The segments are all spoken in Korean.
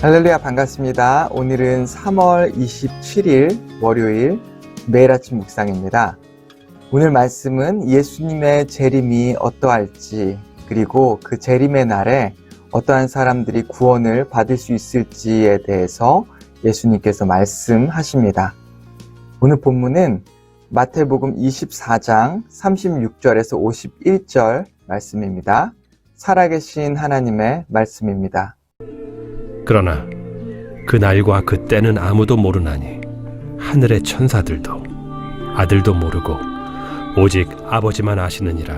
할렐루야, 반갑습니다. 오늘은 3월 27일 월요일 매일 아침 묵상입니다. 오늘 말씀은 예수님의 재림이 어떠할지, 그리고 그 재림의 날에 어떠한 사람들이 구원을 받을 수 있을지에 대해서 예수님께서 말씀하십니다. 오늘 본문은 마태복음 24장 36절에서 51절 말씀입니다. 살아계신 하나님의 말씀입니다. 그러나 그 날과 그 때는 아무도 모르나니 하늘의 천사들도 아들도 모르고 오직 아버지만 아시느니라.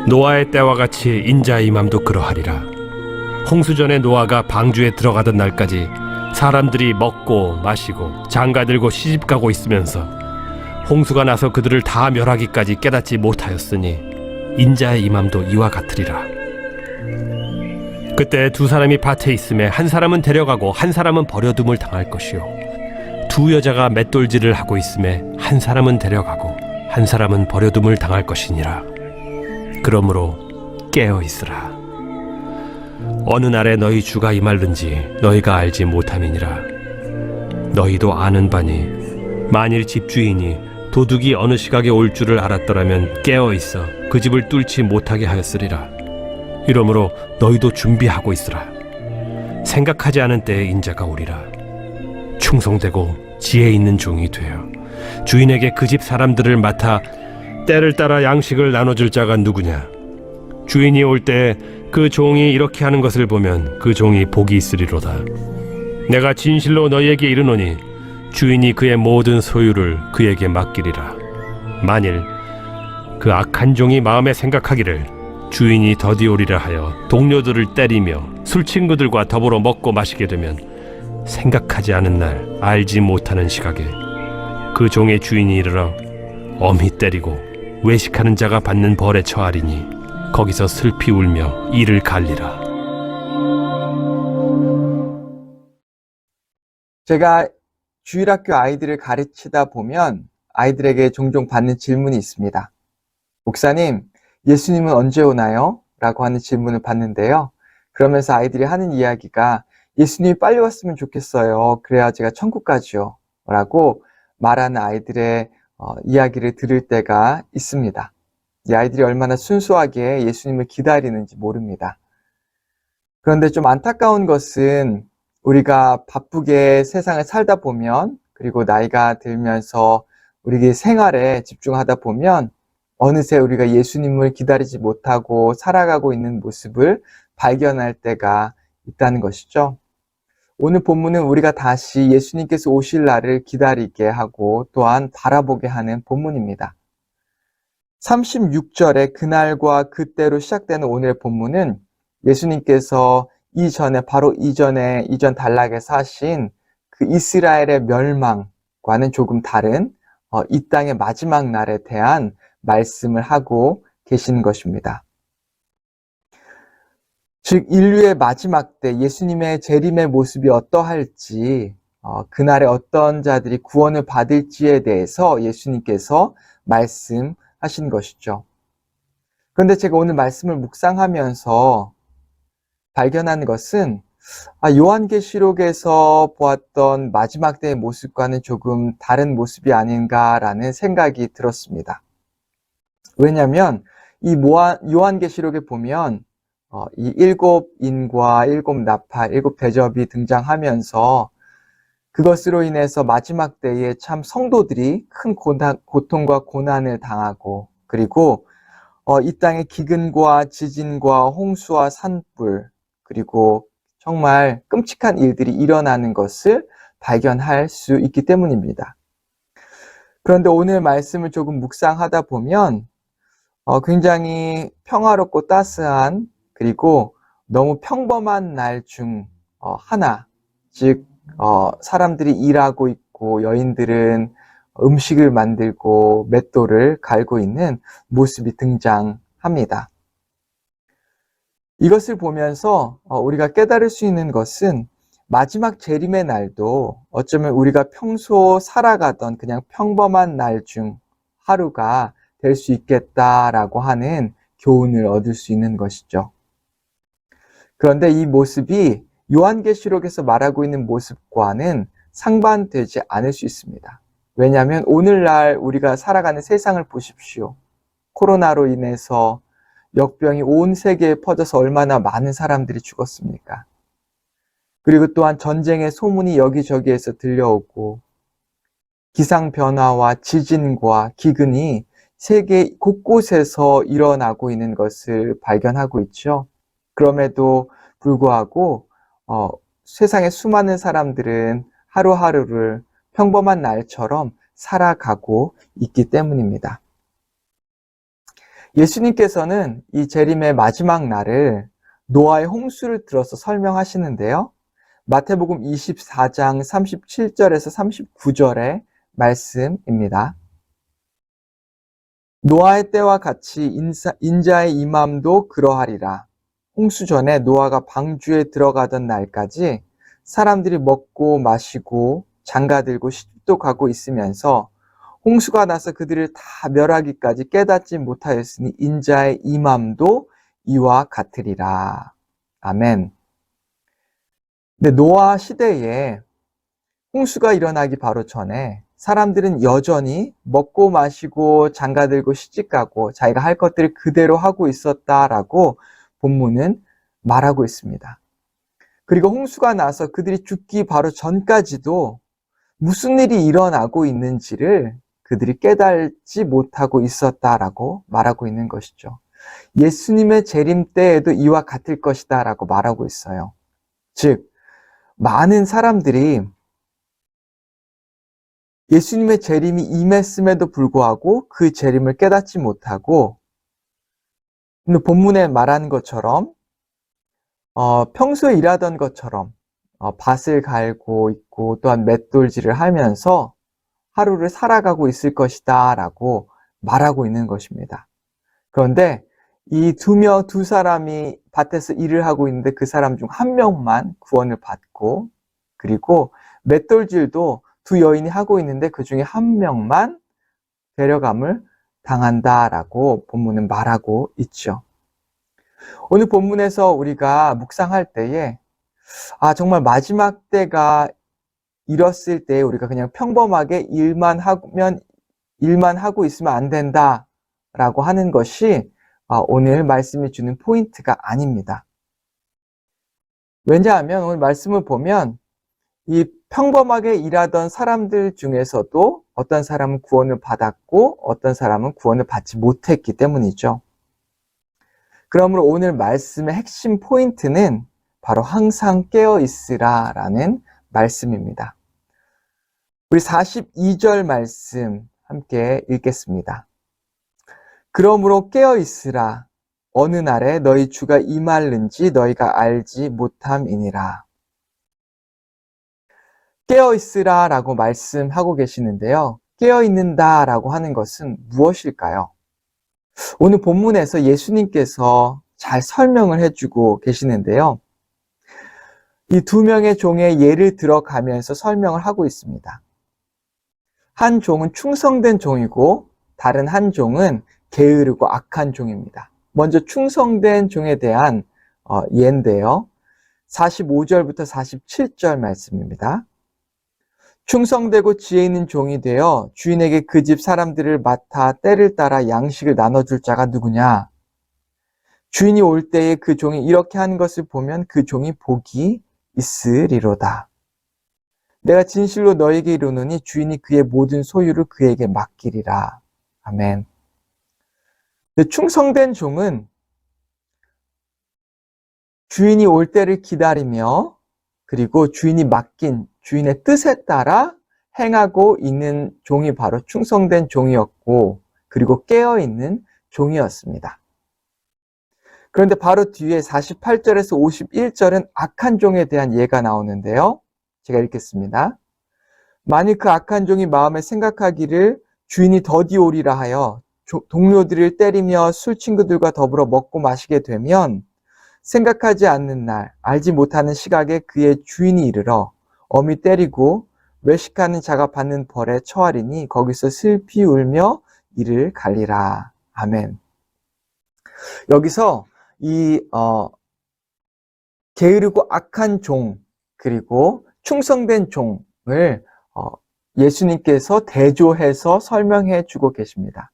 노아의 때와 같이 인자의 임함도 그러하리라. 홍수전에 노아가 방주에 들어가던 날까지 사람들이 먹고 마시고 장가들고 시집가고 있으면서 홍수가 나서 그들을 다 멸하기까지 깨닫지 못하였으니 인자의 임함도 이와 같으리라. 그때 두 사람이 밭에 있음에 한 사람은 데려가고 한 사람은 버려둠을 당할 것이요, 두 여자가 맷돌질을 하고 있음에 한 사람은 데려가고 한 사람은 버려둠을 당할 것이니라. 그러므로 깨어 있으라. 어느 날에 너희 주가 임할는지 너희가 알지 못함이니라. 너희도 아는 바니 만일 집주인이 도둑이 어느 시각에 올 줄을 알았더라면 깨어 있어 그 집을 뚫지 못하게 하였으리라. 이러므로 너희도 준비하고 있으라. 생각하지 않은 때에 인자가 오리라. 충성되고 지혜 있는 종이 되어 주인에게 그 집 사람들을 맡아 때를 따라 양식을 나눠줄 자가 누구냐. 주인이 올 때 그 종이 이렇게 하는 것을 보면 그 종이 복이 있으리로다. 내가 진실로 너희에게 이르노니 주인이 그의 모든 소유를 그에게 맡기리라. 만일 그 악한 종이 마음에 생각하기를 주인이 더디오리라 하여 동료들을 때리며 술 친구들과 더불어 먹고 마시게 되면 생각하지 않은 날 알지 못하는 시각에 그 종의 주인이 이르러 엄히 때리고 외식하는 자가 받는 벌에 처하리니 거기서 슬피 울며 이를 갈리라. 제가 주일학교 아이들을 가르치다 보면 아이들에게 종종 받는 질문이 있습니다. 목사님, 예수님은 언제 오나요? 라고 하는 질문을 받는데요. 그러면서 아이들이 하는 이야기가 예수님이 빨리 왔으면 좋겠어요. 그래야 제가 천국 가죠. 라고 말하는 아이들의 이야기를 들을 때가 있습니다. 이 아이들이 얼마나 순수하게 예수님을 기다리는지 모릅니다. 그런데 좀 안타까운 것은 우리가 바쁘게 세상을 살다 보면, 그리고 나이가 들면서 우리 생활에 집중하다 보면 어느새 우리가 예수님을 기다리지 못하고 살아가고 있는 모습을 발견할 때가 있다는 것이죠. 오늘 본문은 우리가 다시 예수님께서 오실 날을 기다리게 하고 또한 바라보게 하는 본문입니다. 36절에 그날과 그때로 시작되는 오늘의 본문은 예수님께서 바로 이전 단락에서 하신 그 이스라엘의 멸망과는 조금 다른 이 땅의 마지막 날에 대한 말씀을 하고 계시는 것입니다. 즉 인류의 마지막 때 예수님의 재림의 모습이 어떠할지, 그날에 어떤 자들이 구원을 받을지에 대해서 예수님께서 말씀하신 것이죠. 그런데 제가 오늘 말씀을 묵상하면서 발견한 것은 요한계시록에서 보았던 마지막 때의 모습과는 조금 다른 모습이 아닌가라는 생각이 들었습니다. 왜냐하면 이 요한계시록에 보면 이 일곱 인과 일곱 나팔, 일곱 대접이 등장하면서 그것으로 인해서 마지막 때에 참 성도들이 큰 고통과 고난을 당하고, 그리고 이 땅의 기근과 지진과 홍수와 산불, 그리고 정말 끔찍한 일들이 일어나는 것을 발견할 수 있기 때문입니다. 그런데 오늘 말씀을 조금 묵상하다 보면 굉장히 평화롭고 따스한, 그리고 너무 평범한 날 중 하나, 즉 사람들이 일하고 있고 여인들은 음식을 만들고 맷돌을 갈고 있는 모습이 등장합니다. 이것을 보면서 우리가 깨달을 수 있는 것은 마지막 재림의 날도 어쩌면 우리가 평소 살아가던 그냥 평범한 날 중 하루가 될 수 있겠다라고 하는 교훈을 얻을 수 있는 것이죠. 그런데 이 모습이 요한계시록에서 말하고 있는 모습과는 상반되지 않을 수 있습니다. 왜냐하면 오늘날 우리가 살아가는 세상을 보십시오. 코로나로 인해서 역병이 온 세계에 퍼져서 얼마나 많은 사람들이 죽었습니까? 그리고 또한 전쟁의 소문이 여기저기에서 들려오고 기상 변화와 지진과 기근이 세계 곳곳에서 일어나고 있는 것을 발견하고 있죠. 그럼에도 불구하고 세상의 수많은 사람들은 하루하루를 평범한 날처럼 살아가고 있기 때문입니다. 예수님께서는 이 재림의 마지막 날을 노아의 홍수를 들어서 설명하시는데요. 마태복음 24장 37절에서 39절의 말씀입니다. 노아의 때와 같이 인자의 임함도 그러하리라. 홍수 전에 노아가 방주에 들어가던 날까지 사람들이 먹고 마시고 장가들고 시집도 가고 있으면서 홍수가 나서 그들을 다 멸하기까지 깨닫지 못하였으니 인자의 임함도 이와 같으리라. 아멘. 근데 노아 시대에 홍수가 일어나기 바로 전에 사람들은 여전히 먹고 마시고 장가들고 시집가고 자기가 할 것들을 그대로 하고 있었다라고 본문은 말하고 있습니다. 그리고 홍수가 나서 그들이 죽기 바로 전까지도 무슨 일이 일어나고 있는지를 그들이 깨달지 못하고 있었다라고 말하고 있는 것이죠. 예수님의 재림 때에도 이와 같을 것이다 라고 말하고 있어요. 즉, 많은 사람들이 예수님의 재림이 임했음에도 불구하고 그 재림을 깨닫지 못하고 본문에 말한 것처럼 평소에 일하던 것처럼 밭을 갈고 있고 또한 맷돌질을 하면서 하루를 살아가고 있을 것이다 라고 말하고 있는 것입니다. 그런데 이 두 사람이 밭에서 일을 하고 있는데 그 사람 중 한 명만 구원을 받고 그리고 맷돌질도 두 여인이 하고 있는데 그 중에 한 명만 데려감을 당한다라고 본문은 말하고 있죠. 오늘 본문에서 우리가 묵상할 때에 정말 마지막 때가 이뤘을 때 우리가 그냥 평범하게 일만 하고 있으면 안 된다라고 하는 것이 오늘 말씀이 주는 포인트가 아닙니다. 왜냐하면 오늘 말씀을 보면 이 평범하게 일하던 사람들 중에서도 어떤 사람은 구원을 받았고 어떤 사람은 구원을 받지 못했기 때문이죠. 그러므로 오늘 말씀의 핵심 포인트는 바로 항상 깨어 있으라라는 말씀입니다. 우리 42절 말씀 함께 읽겠습니다. 그러므로 깨어 있으라. 어느 날에 너희 주가 임할는지 너희가 알지 못함이니라. 깨어 있으라 라고 말씀하고 계시는데요. 깨어 있는다 라고 하는 것은 무엇일까요? 오늘 본문에서 예수님께서 잘 설명을 해주고 계시는데요. 이 두 명의 종의 예를 들어가면서 설명을 하고 있습니다. 한 종은 충성된 종이고 다른 한 종은 게으르고 악한 종입니다. 먼저 충성된 종에 대한 예인데요. 45절부터 47절 말씀입니다. 충성되고 지혜 있는 종이 되어 주인에게 그 집 사람들을 맡아 때를 따라 양식을 나눠줄 자가 누구냐? 주인이 올 때에 그 종이 이렇게 하는 것을 보면 그 종이 복이 있으리로다. 내가 진실로 너에게 이르노니 주인이 그의 모든 소유를 그에게 맡기리라. 아멘. 충성된 종은 주인이 올 때를 기다리며 그리고 주인이 맡긴 주인의 뜻에 따라 행하고 있는 종이 바로 충성된 종이었고 그리고 깨어있는 종이었습니다. 그런데 바로 뒤에 48절에서 51절은 악한 종에 대한 예가 나오는데요. 제가 읽겠습니다. 만일 그 악한 종이 마음에 생각하기를 주인이 더디 오리라 하여 동료들을 때리며 술 친구들과 더불어 먹고 마시게 되면 생각하지 않는 날, 알지 못하는 시각에 그의 주인이 이르러 엄히 때리고 외식하는 자가 받는 벌에 처하리니 거기서 슬피 울며 이를 갈리라. 아멘. 여기서 이 게으르고 악한 종, 그리고 충성된 종을 예수님께서 대조해서 설명해 주고 계십니다.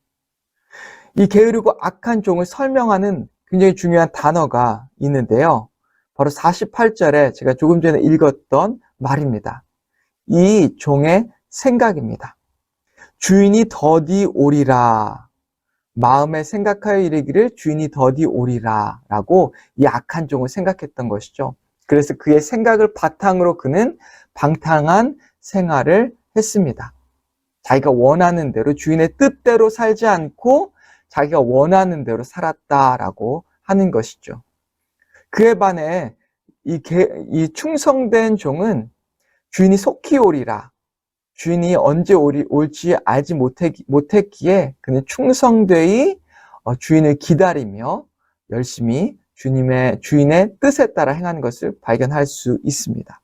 이 게으르고 악한 종을 설명하는 굉장히 중요한 단어가 있는데요. 바로 48절에 제가 조금 전에 읽었던 말입니다. 이 종의 생각입니다. 주인이 더디 오리라. 마음에 생각하여 이르기를 주인이 더디 오리라 라고 이 악한 종을 생각했던 것이죠. 그래서 그의 생각을 바탕으로 그는 방탕한 생활을 했습니다. 자기가 원하는 대로 주인의 뜻대로 살지 않고 자기가 원하는 대로 살았다라고 하는 것이죠. 그에 반해 이 충성된 종은 주인이 속히 오리라. 주인이 언제 올지 알지 못했기에 그는 충성되이 주인을 기다리며 열심히 주인의 뜻에 따라 행하는 것을 발견할 수 있습니다.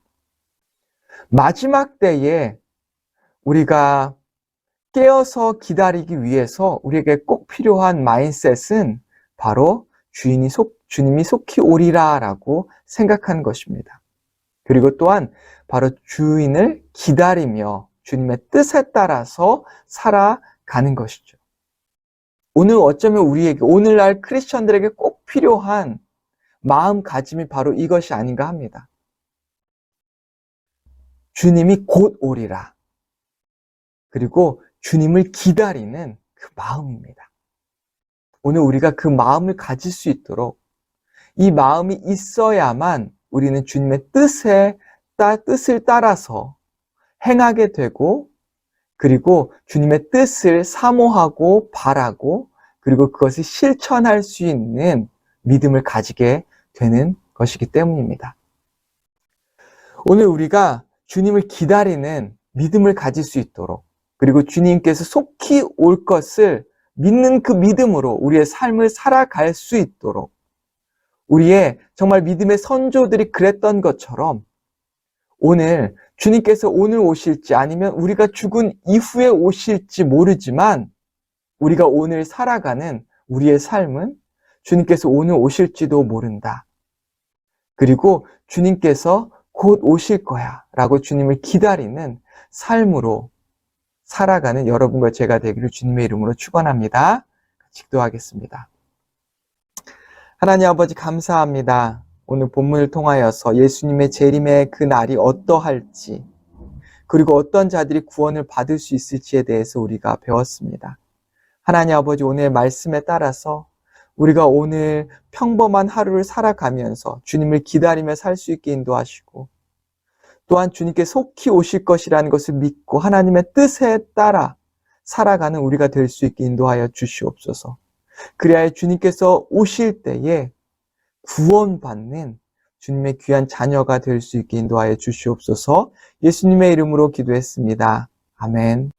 마지막 때에 우리가 깨어서 기다리기 위해서 우리에게 꼭 필요한 마인셋은 바로 주님이 속히 오리라 라고 생각하는 것입니다. 그리고 또한 바로 주인을 기다리며 주님의 뜻에 따라서 살아가는 것이죠. 오늘 어쩌면 우리에게, 오늘날 크리스천들에게 꼭 필요한 마음가짐이 바로 이것이 아닌가 합니다. 주님이 곧 오리라. 그리고 주님을 기다리는 그 마음입니다. 오늘 우리가 그 마음을 가질 수 있도록 이 마음이 있어야만 우리는 주님의 뜻을 따라서 행하게 되고, 그리고 주님의 뜻을 사모하고 바라고, 그리고 그것을 실천할 수 있는 믿음을 가지게 되는 것이기 때문입니다. 오늘 우리가 주님을 기다리는 믿음을 가질 수 있도록, 그리고 주님께서 속히 올 것을 믿는 그 믿음으로 우리의 삶을 살아갈 수 있도록, 우리의 정말 믿음의 선조들이 그랬던 것처럼 오늘 주님께서 오늘 오실지 아니면 우리가 죽은 이후에 오실지 모르지만 우리가 오늘 살아가는 우리의 삶은 주님께서 오늘 오실지도 모른다. 그리고 주님께서 곧 오실 거야 라고 주님을 기다리는 삶으로 살아가는 여러분과 제가 되기를 주님의 이름으로 축원합니다. 기도하겠습니다. 하나님 아버지 감사합니다. 오늘 본문을 통하여서 예수님의 재림의 그 날이 어떠할지, 그리고 어떤 자들이 구원을 받을 수 있을지에 대해서 우리가 배웠습니다. 하나님 아버지, 오늘 말씀에 따라서 우리가 오늘 평범한 하루를 살아가면서 주님을 기다리며 살 수 있게 인도하시고, 또한 주님께 속히 오실 것이라는 것을 믿고 하나님의 뜻에 따라 살아가는 우리가 될 수 있게 인도하여 주시옵소서. 그리하여 주님께서 오실 때에 구원받는 주님의 귀한 자녀가 될 수 있게 인도하여 주시옵소서. 예수님의 이름으로 기도했습니다. 아멘.